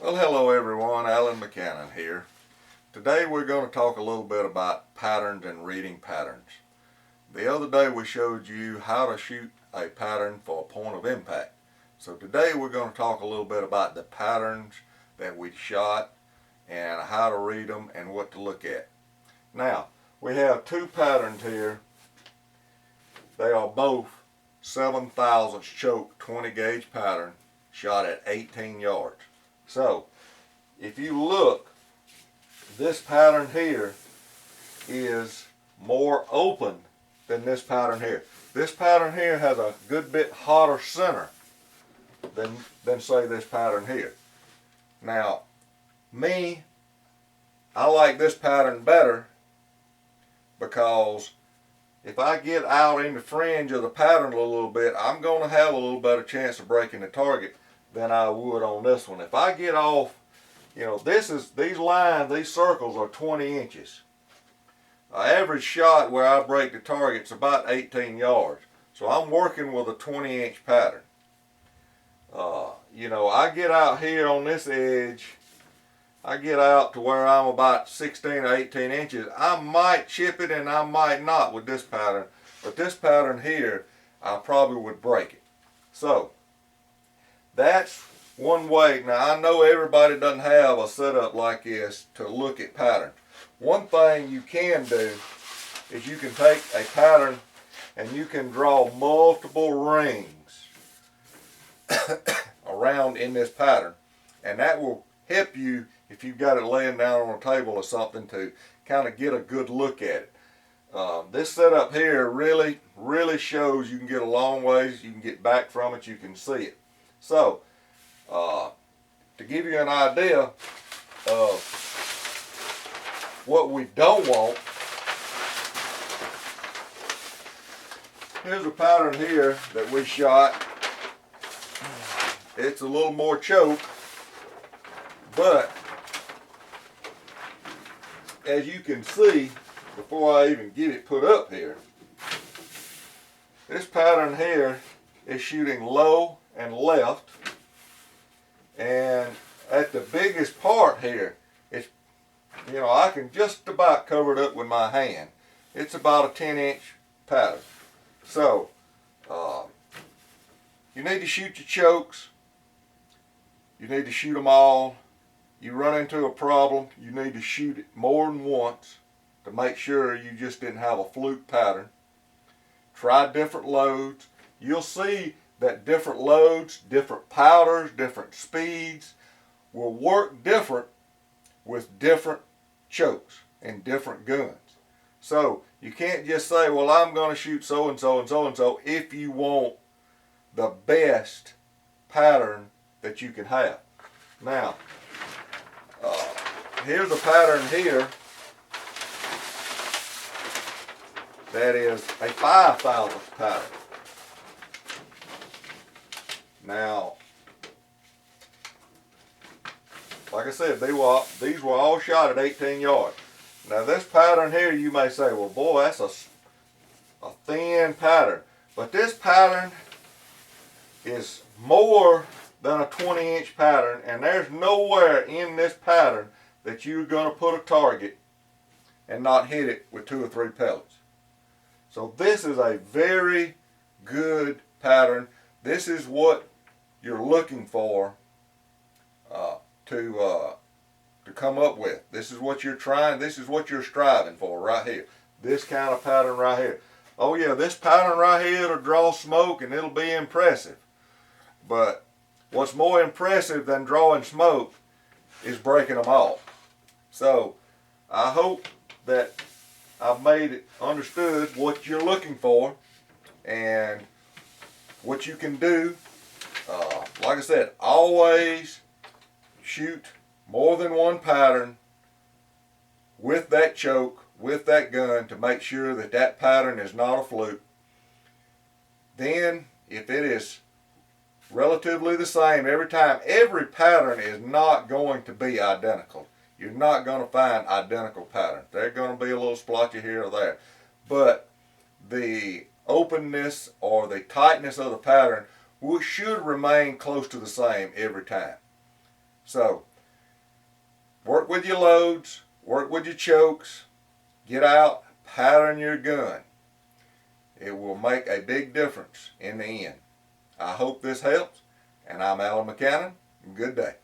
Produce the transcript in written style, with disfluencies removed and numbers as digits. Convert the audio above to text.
Well, hello everyone, Alan McCannon here. Today we're going to talk a little bit about patterns and reading patterns. The other day we showed you how to shoot a pattern for a point of impact. So today we're going to talk a little bit about the patterns that we shot and how to read them and what to look at. Now, we have two patterns here. They are both 7 thousandths choke 20 gauge pattern shot at 18 yards. So, if you look, this pattern here is more open than this pattern here. This pattern here has a good bit hotter center than say this pattern here. Now, I like this pattern better because if I get out in the fringe of the pattern a little bit, I'm going to have a little better chance of breaking the target than I would on this one. If I get off, these lines, these circles are 20 inches. An average shot where I break the target is about 18 yards. So I'm working with a 20-inch pattern. I get out here on this edge, I get out to where I'm about 16 or 18 inches. I might chip it and I might not with this pattern, but this pattern here, I probably would break it. So, that's one way. Now, I know everybody doesn't have a setup like this to look at patterns. One thing you can do is you can take a pattern and you can draw multiple rings around in this pattern, and that will help you if you've got it laying down on a table or something to kind of get a good look at it. This setup here really shows you can get a long ways, you can get back from it, you can see it. So, to give you an idea of what we don't want, here's a pattern here that we shot. It's a little more choke, but as you can see, before I even get it put up here, this pattern here is shooting low and left, and at the biggest part here, it's, I can just about cover it up with my hand. It's about a 10-inch pattern. So, you need to shoot your chokes. You need to shoot them all. You run into a problem, you need to shoot it more than once to make sure you just didn't have a fluke pattern. Try different loads. You'll see that different loads, different powders, different speeds will work different with different chokes and different guns. So you can't just say, well, I'm going to shoot so and so and so and so if you want the best pattern that you can have. Now, here's a pattern here that is a 5 thousandths pattern. Now, like I said, these were all shot at 18 yards. Now this pattern here, you may say, well boy, that's a thin pattern. But this pattern is more than a 20-inch pattern, and there's nowhere in this pattern that you're going to put a target and not hit it with 2 or 3 pellets. So this is a very good pattern. This is what you're looking for to come up with. This is what you're trying, this is what you're striving for right here. This kind of pattern right here. Oh yeah, this pattern right here, it'll draw smoke and it'll be impressive. But what's more impressive than drawing smoke is breaking them off. So I hope that I've made it understood what you're looking for and what you can do. Like I said, always shoot more than one pattern with that choke, with that gun, to make sure that that pattern is not a fluke. Then, if it is relatively the same every time, every pattern is not going to be identical. You're not going to find identical patterns. They're going to be a little splotchy here or there. But the openness or the tightness of the pattern should remain close to the same every time. So, Work with your loads, work with your chokes, get out, pattern your gun. It will make a big difference in the end. I hope this helps, and I'm Alan McCannon. Good day.